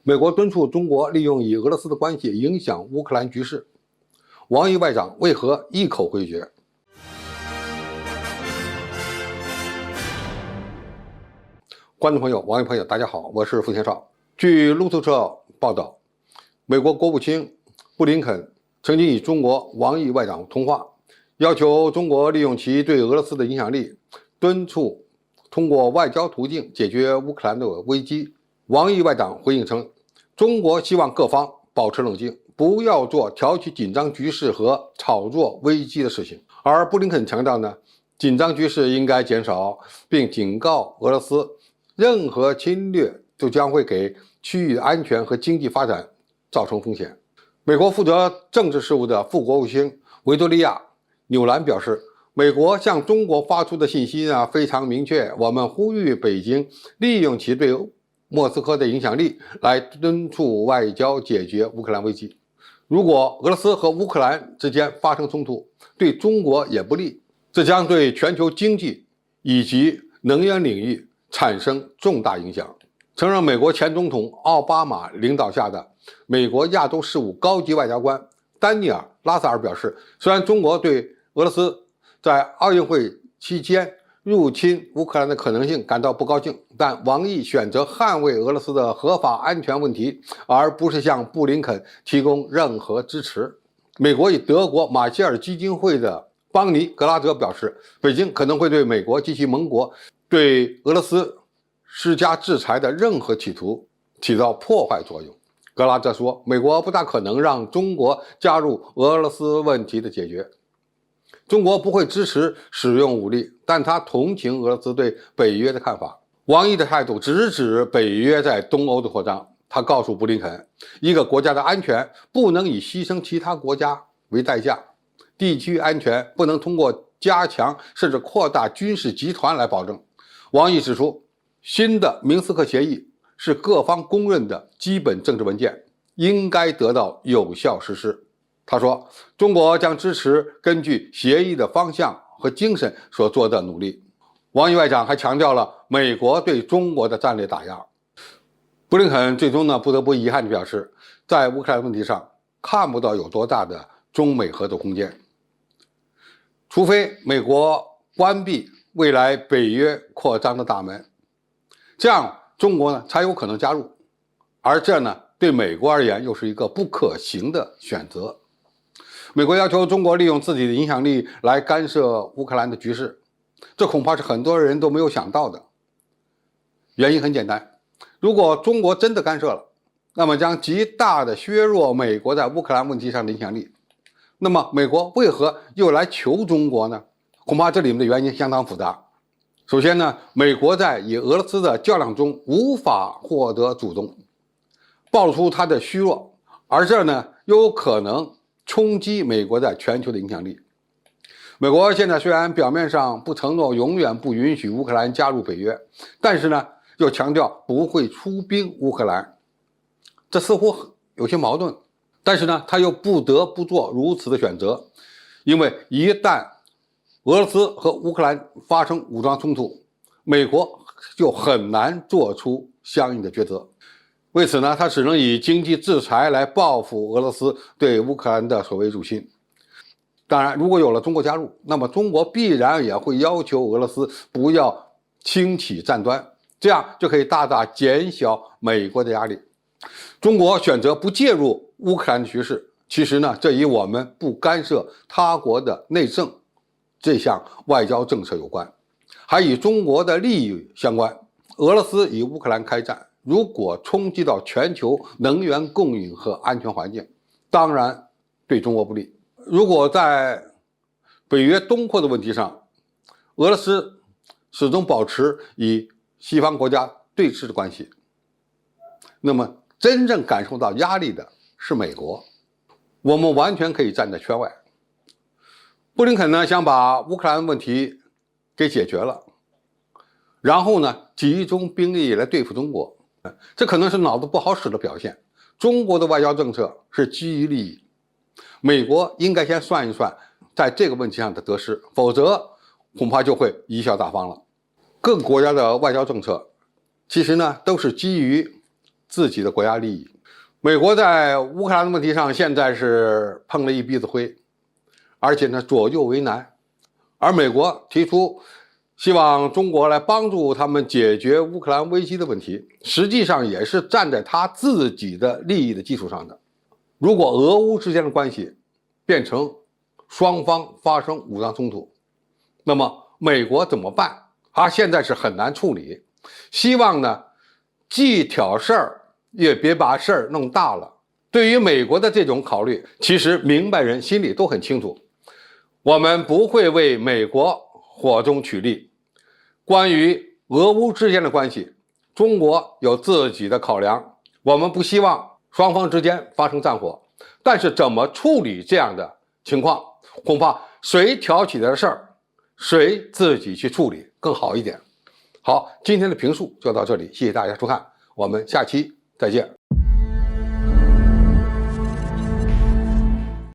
美国敦促中国利用与俄罗斯的关系影响乌克兰局势，王毅外长为何一口回绝？观众朋友、网友朋友，大家好，我是付天少。据路透社报道，美国国务卿布林肯曾经与中国王毅外长通话，要求中国利用其对俄罗斯的影响力，敦促通过外交途径解决乌克兰的危机。王毅外长回应称，中国希望各方保持冷静，不要做挑起紧张局势和炒作危机的事情。而布林肯强调呢，紧张局势应该减少，并警告俄罗斯，任何侵略就将会给区域安全和经济发展造成风险。美国负责政治事务的副国务卿维多利亚·纽兰表示，美国向中国发出的信息非常明确，我们呼吁北京利用其对莫斯科的影响力来敦促外交解决乌克兰危机。如果俄罗斯和乌克兰之间发生冲突，对中国也不利，这将对全球经济以及能源领域产生重大影响。曾任美国前总统奥巴马领导下的美国亚洲事务高级外交官丹尼尔·拉萨尔表示，虽然中国对俄罗斯在奥运会期间入侵乌克兰的可能性感到不高兴，但王毅选择捍卫俄罗斯的合法安全问题，而不是向布林肯提供任何支持。美国与德国马歇尔基金会的邦尼·格拉泽表示，北京可能会对美国及其盟国对俄罗斯施加制裁的任何企图起到破坏作用。格拉泽说，美国不大可能让中国加入俄罗斯问题的解决。中国不会支持使用武力，但他同情俄罗斯对北约的看法。王毅的态度直指北约在东欧的扩张。他告诉布林肯，一个国家的安全不能以牺牲其他国家为代价，地区安全不能通过加强甚至扩大军事集团来保证。王毅指出，新的明斯克协议是各方公认的基本政治文件，应该得到有效实施。他说，中国将支持根据协议的方向和精神所做的努力。王毅外长还强调了美国对中国的战略打压。布林肯最终不得不遗憾地表示，在乌克兰问题上看不到有多大的中美合作空间，除非美国关闭未来北约扩张的大门，这样中国才有可能加入，而这对美国而言又是一个不可行的选择。美国要求中国利用自己的影响力来干涉乌克兰的局势，这恐怕是很多人都没有想到的。原因很简单，如果中国真的干涉了，那么将极大的削弱美国在乌克兰问题上的影响力。那么美国为何又来求中国呢？恐怕这里面的原因相当复杂。首先美国在与俄罗斯的较量中无法获得主动，暴露出它的虚弱，而这又有可能冲击美国在全球的影响力。美国现在虽然表面上不承诺永远不允许乌克兰加入北约，但是又强调不会出兵乌克兰，这似乎有些矛盾。但是他又不得不做如此的选择，因为一旦俄罗斯和乌克兰发生武装冲突，美国就很难做出相应的抉择。为此他只能以经济制裁来报复俄罗斯对乌克兰的所谓入侵。当然，如果有了中国加入，那么中国必然也会要求俄罗斯不要轻启战端，这样就可以大大减小美国的压力。中国选择不介入乌克兰的局势，其实这与我们不干涉他国的内政这项外交政策有关，还与中国的利益相关。俄罗斯与乌克兰开战，如果冲击到全球能源供应和安全环境，当然对中国不利。如果在北约东扩的问题上，俄罗斯始终保持与西方国家对峙的关系，那么真正感受到压力的是美国。我们完全可以站在圈外。布林肯想把乌克兰问题给解决了，然后集中兵力来对付中国，这可能是脑子不好使的表现。中国的外交政策是基于利益，美国应该先算一算在这个问题上的得失，否则恐怕就会贻笑大方了。各个国家的外交政策其实都是基于自己的国家利益。美国在乌克兰的问题上现在是碰了一鼻子灰，而且呢左右为难。而美国提出希望中国来帮助他们解决乌克兰危机的问题，实际上也是站在他自己的利益的基础上的。如果俄乌之间的关系变成双方发生武装冲突，那么美国怎么办？现在是很难处理。希望呢，既挑事儿，也别把事儿弄大了。对于美国的这种考虑，其实明白人心里都很清楚。我们不会为美国火中取栗。关于俄乌之间的关系，中国有自己的考量，我们不希望双方之间发生战火，但是怎么处理这样的情况，恐怕谁挑起的事儿，谁自己去处理更好一点。好，今天的评述就到这里，谢谢大家收看，我们下期再见。